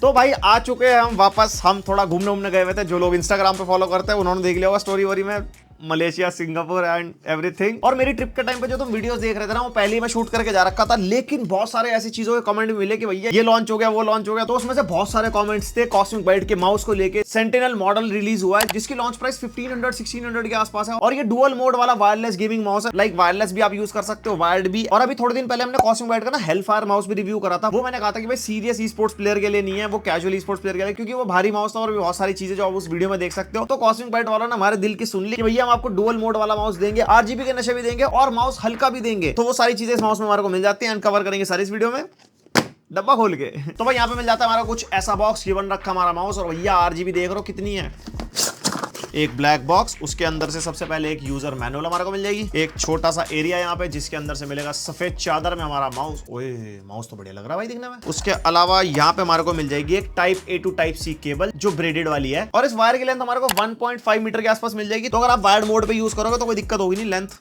तो भाई आ चुके हैं हम वापस। हम थोड़ा घूमने गए हुए थे। जो लोग इंस्टाग्राम पे फॉलो करते हैं उन्होंने देख लिया होगा स्टोरी वोरी में, मलेशिया, सिंगापुर एंड एवरीथिंग। और मेरी ट्रिप के टाइम पे जो तुम वीडियोस देख रहे थे ना, वो पहले ही मैं शूट करके जा रखा था, लेकिन बहुत सारे ऐसी चीजों के कमेंट मिले कि भैया ये लॉन्च हो गया, वो लॉन्च हो गया। तो उसमें से बहुत सारे कमेंट्स थे कॉस्मिक बाइट के माउस को लेके। सेंटिनल मॉडल रिलीज हुआ है जिसकी लॉन्च प्राइस 1500-1600 के आसपास है, और ये डुअल मोड वाला वायरलेस गेमिंग माउस है। लाइक वायरलेस भी आप यूज कर सकते हो, वायर्ड भी। और अभी थोड़े दिन पहले हमने कॉस्मिक बाइट का ना हेलफायर माउस भी रिव्यू करा था। वो मैंने कहा था कि भाई सीरियस ई स्पोर्ट्स प्लेयर के लिए नहीं है, वो कैजुअल ई स्पोर्ट्स प्लेयर के लिए, क्योंकि वो भारी माउस था और भी बहुत सारी चीजें जो आप उस वीडियो में देख सकते हो। तो कॉस्मिक बाइट वाला ना हमारे दिल की सुन ली कि भैया हम आपको डुअल मोड वाला माउस देंगे, आरजीबी के नशे भी देंगे और माउस हल्का भी देंगे। तो वो सारी चीजें इस माउस में हमारे को मिल जाती हैं, अनकवर करेंगे सारी इस वीडियो में डब्बा खोल के। तो भाई यहाँ पे मिल जाता है हमारा कुछ ऐसा बॉक्स, ये बन रखा हमारा माउस। और भैया आरजीबी देख रहे हो कितनी है, एक ब्लैक बॉक्स, उसके अंदर से सबसे पहले एक यूजर मैनुअल हमारे को मिल जाएगी, एक छोटा सा एरिया यहाँ पे जिसके अंदर से मिलेगा सफेद चादर में हमारा माउस। ओए माउस तो बढ़िया लग रहा है भाई दिखने में। उसके अलावा यहाँ पे हमारे को मिल जाएगी एक type A to type C cable जो ब्रेडेड वाली है, और इस वायर की लेंथ हमारे को 1.5 मीटर के आसपास मिल जाएगी। तो अगर आप वायर्ड मोड पे यूज करोगे तो कोई दिक्कत होगी नहीं, लेंथ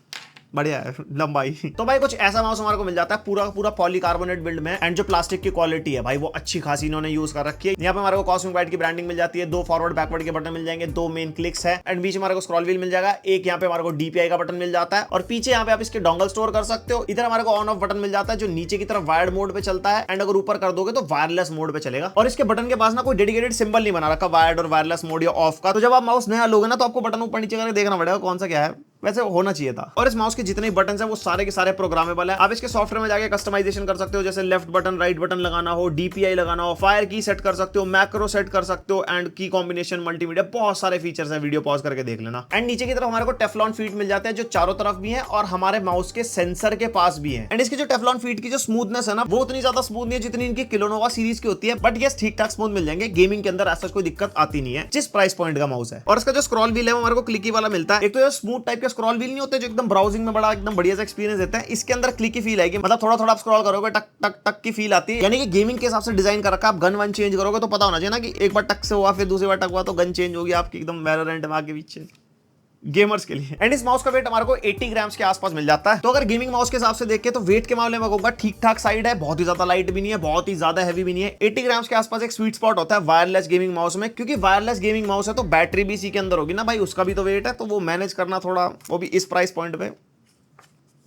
बढ़िया है, लंबाई। तो भाई कुछ ऐसा माउस हमारे को मिल जाता है पूरा पूरा पॉलीकार्बोनेट बिल्ड में, एंड जो प्लास्टिक की क्वालिटी है भाई वो अच्छी खासी इन्होंने यूज कर रखी है। यहाँ पे हमारे को कॉस्मिक बाइट की ब्रांडिंग मिल जाती है, 2 फॉरवर्ड बैकवर्ड के बटन मिल जाएंगे, 2 मेन क्लिक्स है, एंड बीच में हमारे को स्क्रॉल व्हील मिल जाएगा, एक यहाँ पे हमारे को डीपीआई का बटन मिल जाता है, और पीछे यहाँ पे आप इसके डोंगल स्टोर कर सकते हो। इधर हमारे को ऑन ऑफ बटन मिल जाता है जो नीचे की तरफ वायर्ड मोड पे चलता है, एंड अगर ऊपर कर दोगे तो वायरलेस मोड पे चलेगा। और इसके बटन के पास ना कोई डेडिकेटेड सिंबल नहीं बना रखा वायर्ड और वायरलेस मोड या ऑफ का। तो जब आप माउस नया लोगे ना तो आपको बटन ऊपर नीचे करके देखना पड़ेगा कौन सा क्या है, वैसे होना चाहिए था। और इस माउस के जितने बटन हैं वो सारे के सारे प्रोग्रामेबल है। आप इसके सॉफ्टवेयर में जाके कस्टमाइजेशन कर सकते हो, जैसे लेफ्ट बटन राइट बटन लगाना हो, डीपीआई लगाना हो, फायर की सेट कर सकते हो, मैक्रो सेट कर सकते हो, एंड की कॉम्बिनेशन, मल्टीमीडिया, बहुत सारे फीचर्स है। वीडियो पॉज करके देख लेना। एंड नीचे की तरफ हमारे को टेफ्लॉन फीट मिल जाते हैं जो चारों तरफ भी है और हमारे माउस के सेंसर के पास भी है। एंड इसकी जो टेफ्लॉन फीट की जो स्मूथनेस है ना, वो उतनी ज्यादा स्मूथ नहीं है जितनी इनकी किलोनोवा सीरीज की होती है, बट ये ठीक ठाक स्मूथ मिल जाएंगे। गेमिंग के अंदर ऐसा कोई दिक्कत आती नहीं है जिस प्राइस पॉइंट का माउस है। और इसका जो स्क्रॉल व्हील है वो हमारे को क्लिकी वाला मिलता है। एक तो स्मूथ टाइप का स्क्रॉल व्हील नहीं होते एकदम ब्राउजिंग में बड़ा एकदम बढ़िया सा एक्सपीरियंस देता है, इसके अंदर क्लिकी फील आएगी, मतलब थोड़ा थोड़ा आप स्क्रॉल करोगे टक टक टक की फील आती है। यानी कि गेमिंग के हिसाब से डिजाइन कर रखा है। आप गन वन चेंज करोगे तो पता होना चाहिए ना कि एक बार टक से हुआ फिर दूसरी बार टक हुआ तो गन चेंज होगी आपकी एकदम मिरर एंड आगे पीछे, गेमर्स के लिए। एंड इस माउस का वेट हमारे को 80 ग्राम्स के आसपास मिल जाता है। तो अगर गेमिंग माउस के हिसाब से देखें तो वेट के मामले में कहूंगा ठीक ठाक साइड है, बहुत ही ज्यादा लाइट भी नहीं है, बहुत ही ज्यादा हैवी भी नहीं है। 80 ग्राम्स के आसपास एक स्वीट स्पॉट होता है वायरलेस गेमिंग माउस में, क्योंकि वायरलेस गेमिंग माउस है तो बैटरी भी इसी के अंदर होगी ना भाई, उसका भी तो वेट है, तो वो मैनेज करना थोड़ा, वो भी इस प्राइस पॉइंट पे,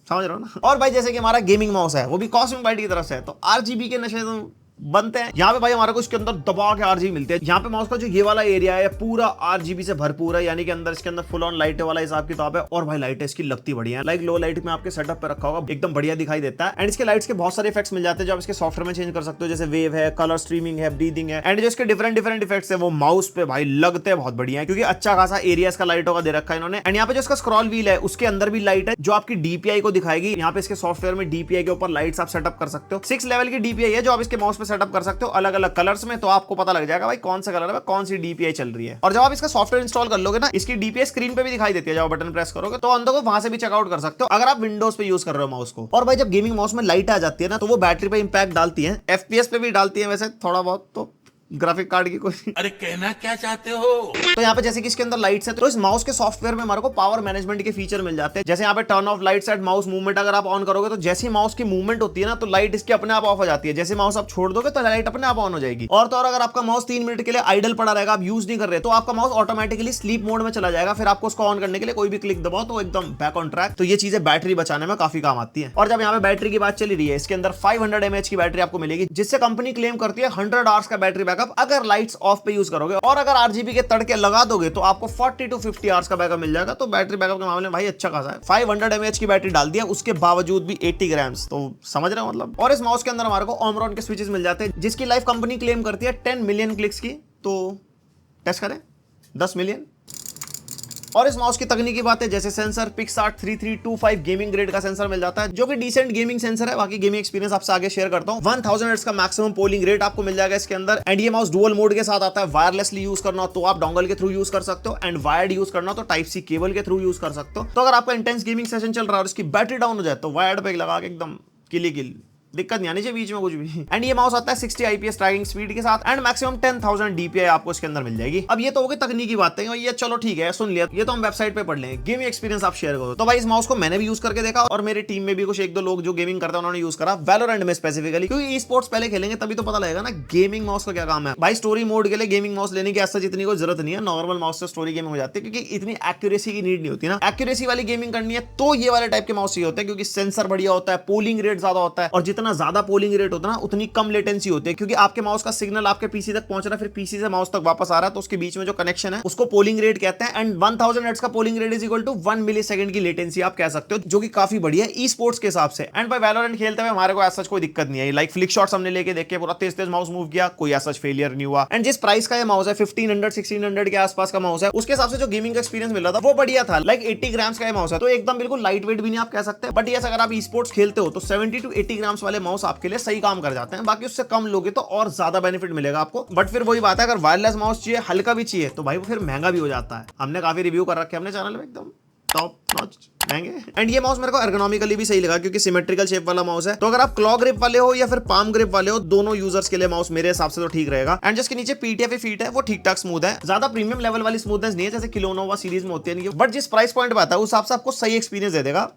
समझ रहे हो ना। और भाई जैसे कि हमारा गेमिंग माउस है वो भी कॉस्मिक बाइट की तरफ से है, तो आरजीबी के नशे तो बनते हैं। यहाँ पे भाई हमारे को इसके अंदर दबा के आरजीबी मिलते हैं। यहाँ पे माउस का जो ये वाला एरिया है पूरा आरजीबी से भरपूर है, यानी कि अंदर इसके अंदर फुल ऑन लाइट वाला हिसाब किताब है। और भाई लाइट इसकी लगती बढ़िया है, लाइक लो लाइट में आपके सेटअप पे रखा होगा एकदम बढ़िया दिखाई देता है। एंड इसके लाइट्स के बहुत सारे इफेक्ट्स मिल जाते हैं जो आप इसके सॉफ्टवेयर में चेंज कर सकते हो, जैसे वेव है, कलर स्ट्रीमिंग है, ब्रीदिंग है, एंड जो इसके डिफरेंट डिफरेंट इफेक्ट्स है वो माउस पे भाई लगते हैं बहुत बढ़िया है, क्योंकि अच्छा खासा एरिया इसका लाइटों का दे रखा है इन्होंने। एंड यहाँ पे जो इसका स्क्रॉल व्हील है उसके अंदर भी लाइट है जो आपकी डीपीआई को दिखाएगी। यहाँ पे इसके सॉफ्टवेयर में डीपीआई के ऊपर लाइट्स आप सेटअप कर सकते हो। 6 लेवल की डीपीआई है जो आप इसके माउस पे सेटअप कर सकते हो अलग अलग कलर्स में, तो आपको पता लग जाएगा भाई कौन सा कलर है, कौन सी डीपीआई चल रही है। और जब आप इसका सॉफ्टवेयर इंस्टॉल कर लोगे ना, इसकी डीपीआई स्क्रीन पे भी दिखाई देती है, जब बटन प्रेस करोगे तो अंदर को वहां से भी चेकआउट कर सकते हो अगर आप विंडोज पे यूज कर रहे हो माउस को। और भाई जब गेमिंग माउस में लाइट आ जाती है ना तो वो बैटरी पे इंपैक्ट डालती है, एफपीएस पे भी डालती है वैसे थोड़ा बहुत, तो ग्राफिक कार्ड की कोई अरे कहना क्या चाहते हो। तो यहाँ पे जैसे कि इसके अंदर लाइट्स है, तो इस माउस के सॉफ्टवेयर में हमारे को पावर मैनेजमेंट के फीचर मिल जाते हैं। जैसे यहाँ पे turn off lights at mouse movement अगर आप ऑन करोगे तो जैसे माउस की मूवमेंट होती है ना तो लाइट इसकी अपने आप ऑफ हो जाती है, जैसे माउस आप छोड़ दोगे तो लाइट अपने आप ऑन हो जाएगी। और तो और अगर आपका माउस 3 मिनट के लिए आइडल पड़ा रहेगा, आप यूज नहीं कर रहे, तो आपका माउस ऑटोमेटिकली स्लीप मोड में चला जाएगा, फिर आपको उसको ऑन करने के लिए कोई भी क्लिक दबाओ तो एकदम बैक ऑन ट्रैक। तो ये चीजें बैटरी बचाने में काफी काम आती है। और जब यहाँ पे बैटरी की बात चली रही है, इसके अंदर 500 mAh की बैटरी आपको मिलेगी, जिससे कंपनी क्लेम करती है 100 आवर्स का बैटरी बैकअप अगर लाइट्स ऑफ पे यूज करोगे। और अगर आरजीबी के तड़के लगा दोगे तो आपको 40 to 50 आवर्स का बैकअप मिल जाएगा। तो बैटरी बैकअप के मामले में भाई अच्छा खासा है। 500 mAh की बैटरी डाल दिया, उसके बावजूद भी 80 ग्राम्स, तो समझ रहे हो मतलब। और इस माउस के अंदर हमारे को ओमरॉन के स्विचेस मिल जाते हैं जिसकी लाइफ कंपनी क्लेम करती है 10 मिलियन क्लिक्स की। तो टेस्ट करें 10 मिलियन। और इस माउस की तकनीकी बात है, जैसे सेंसर पिक्सार्ट 3325 गेमिंग ग्रेड का सेंसर मिल जाता है जो कि डिसेंट गेमिंग सेंसर है। बाकी गेमिंग एक्सपीरियंस आपसे आगे शेयर करता हूं। 1000 हर्ट्ज का मैक्सिमम पोलिंग रेट आपको मिल जाएगा इसके अंदर। एंड ये माउस डुअल मोड के साथ आता है, वायरलेसली यूज करना हो तो आप डोंगल के थ्रू यूज कर सकते हो, एंड वायर्ड यूज करना हो तो टाइप सी केबल के थ्रू यूज कर सकते हो। तो अगर आपका इंटेंस गेमिंग सेशन चल रहा है और इसकी बैटरी डाउन हो जाए तो वायर्ड पे लगा के एकदम किल दिक्कत नहीं आनी चाहिए बीच में कुछ भी। एंड ये माउस आता है 60 IPS ट्रैकिंग स्पीड के साथ एंड मैक्सिमम 10,000 DPI आपको इसके अंदर मिल जाएगी। अब ये तो हो गई तकनीकी बातें, ये चलो ठीक है सुन लिया, ये तो हम वेबसाइट पे पढ़ लेंगे। गेमिंग एक्सपीरियंस आप शेयर करो। तो भाई इस माउस को मैंने भी यूज करके देखा और मेरी टीम में भी कुछ एक दो लोग जो गेमिंग करते हैं उन्होंने यूज करा, वैलोरेंट में स्पेसिफिकली, क्योंकि ई स्पोर्ट्स पहले खेलेंगे तभी तो पता लगेगा ना गेमिंग माउस का क्या काम है। भाई स्टोरी मोड के लिए गेमिंग माउस लेने की ऐसा जितनी कोई जरूरत नहीं है, नॉर्मल माउस से स्टोरी गेमिंग हो जाती है, क्योंकि इतनी एक्यूरेसी की नीड नहीं होती ना। एक्यूरेसी वाली गेमिंग करनी है तो ये वाले टाइप के माउस चाहिए होते हैं, क्योंकि सेंसर बढ़िया होता है, पोलिंग रेट ज्यादा होता है, और जितना ज्यादा पोलिंग रेट होता है ना उतनी कम लेटेंसी होती है, क्योंकि आपके माउस का सिग्नल आपके पीसी तक पहुंच रहा है, फिर पीसी से माउस तक वापस आ रहा है, तो उसके बीच में जो कनेक्शन है उसको पोलिंग रेट कहते हैं। एंड 1000 हर्ट्ज का polling rate is equal to 1 millisecond की लेटेंसी आप कह सकते हो, जो कि काफी बढ़िया है ई स्पोर्ट्स के हिसाब से। एंड भाई वैलोरेंट खेलते हुए हमारे को ऐसा कोई दिक्कत नहीं आई, लाइक फ्लिक शॉट्स हमने लेके देखे, पूरा तेज तेज माउस मूव किया, कोई ऐसा फेलियर नहीं हुआ। एंड जिस प्राइस का ये माउस है 1500-1600 के आसपास का माउस है, उसके हिसाब से जो गेमिंग का एक्सपीरियंस मिल रहा था वो बढ़िया था। लाइक 80 ग्राम्स का ये माउस है, तो एकदम बिल्कुल लाइट वेट भी नहीं आप कह सकते, बट यस अगर आप ई स्पोर्ट्स खेलते हो तो 70 to 80 ग्राम्स वाले माउस आपके लिए सही काम कर जाते हैं। बाकी उससे कम लोगे तो और ज्यादा बेनिफिट मिलेगा आपको। बट फिर वही बात है, अगर वायरलेस माउस चाहिए, हल्का भी चाहिए, तो भाई वो फिर महंगा भी हो जाता है। हमने काफी रिव्यू कर रखे हैं अपने चैनल में, एकदम टॉप नॉच महंगे। एंड ये माउस मेरे को एर्गोनॉमिकली भी सही लगा, क्योंकि सिमेट्रिकल शेप वाला माउस है, तो अगर आप क्लॉ ग्रिप वाले हो या फिर पाम ग्रिप वाले हो, दोनों यूजर्स के लिए माउस मेरे हिसाब से तो ठीक रहेगा। एंड जिसके नीचे PTFE फीट है वो ठीक ठाक स्मूथ है, ज्यादा प्रीमियम लेवल वाली स्मूथनेस नहीं है जैसे किलोनोवा सीरीज में होती है, बट जिस प्राइस पॉइंट पे आता है उस हिसाब से आपको सही एक्सपीरियंस दे देगा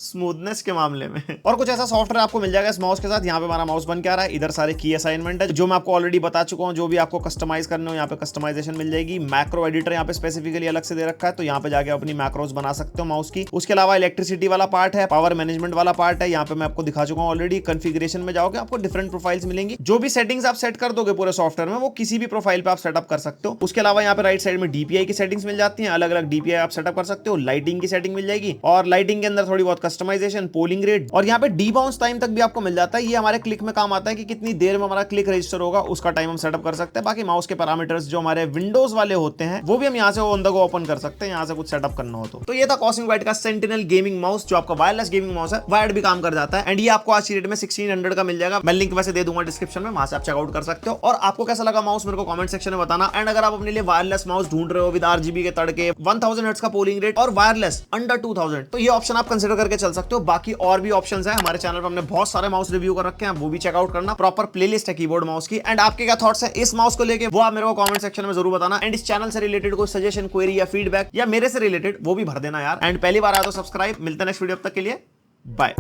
स्मूथनेस के मामले में। और कुछ ऐसा सॉफ्टवेयर आपको मिल जाएगा इस माउस के साथ। यहाँ पे हमारा माउस बन के आ रहा है, इधर सारे की असाइनमेंट है जो मैं आपको ऑलरेडी बता चुका हूँ। जो भी आपको कस्टमाइज करना हो यहाँ पे कस्टमाइजेशन मिल जाएगी। मैक्रो एडिटर यहाँ पे स्पेसिफिकली अलग से दे रखा है, तो यहाँ पे जाके अपनी मैक्रोस बना सकते हो माउस की। उसके अलावा इलेक्ट्रिसिटी वाला पार्ट है, पावर मैनेजमेंट वाला पार्ट है, यहाँ पे मैं आपको दिखा चुका हूँ ऑलरेडी। कॉन्फ़िगरेशन में जाओगे आपको डिफरेंट प्रोफाइल्स मिलेंगी, जो भी सेटिंग्स आप सेट कर दोगे पूरे सॉफ्टवेयर में वो किसी भी प्रोफाइल पे आप सेटअप कर सकते हो। उसके अलावा यहाँ पे राइट साइड में DPI की सेटिंग्स मिल जाती है, अलग अलग DPI आप सेटअप कर सकते हो। लाइटिंग की सेटिंग मिल जाएगी और लाइटिंग के अंदर थोड़ी बहुत कस्टमाइजेशन, पोलिंग रेट, और यहाँ पे डीबाउंस टाइम तक भी आपको मिल जाता है। ये हमारे क्लिक में काम आता है कि कितनी देर में हमारा क्लिक रजिस्टर होगा, उसका टाइम हम सेटअप कर सकते हैं। बाकी माउस के पैरामीटर्स जो हमारे विंडोज वाले होते हैं वो भी हम यहाँ से ऑन द गो ओपन कर सकते हैं, यहाँ से कुछ सेटअप करना हो तो ये था कॉस्मिक वाइट का सेंटिनल गेमिंग माउस, जो आपका वायरलेस गेमिंग माउस है, वायर्ड भी काम कर जाता है। एंड ये आपको आज की डेट में 1600 का मिल जाएगा। मैं लिंक वैसे दे दूंगा डिस्क्रिप्शन में, वहां से आप चेकआउट कर सकते हो। और आपको कैसा लगा माउस मेरे को कमेंट सेक्शन में बताना। एंड अगर आप अपने लिए वायरलेस माउस ढूंढ रहे हो विद RGB के तड़के, 1000 हर्ट्ज का पोलिंग रेट और वायरलेस अंडर 2000, तो ये ऑप्शन आप कंसिडर करके चल सकते हो। बाकी और भी ऑप्शंस है हमारे चैनल पर, हमने बहुत सारे माउस रिव्यू कर रखे हैं, वो भी चेकआउट करना। प्रॉपर प्लेलिस्ट है कीबोर्ड माउस की। एंड आपके क्या थॉट्स है इस माउस को लेके, वो आप मेरे को कमेंट सेक्शन में जरूर बताना। एंड इस चैनल से रिलेटेड कोई सजेशन, क्वेरी या फीडबैक या मेरे से रिलेटेड वो भी भर देना यार। एंड पहली बार आया तो सब्सक्राइब। मिलते हैं नेक्स्ट वीडियो, तक के लिए बाय।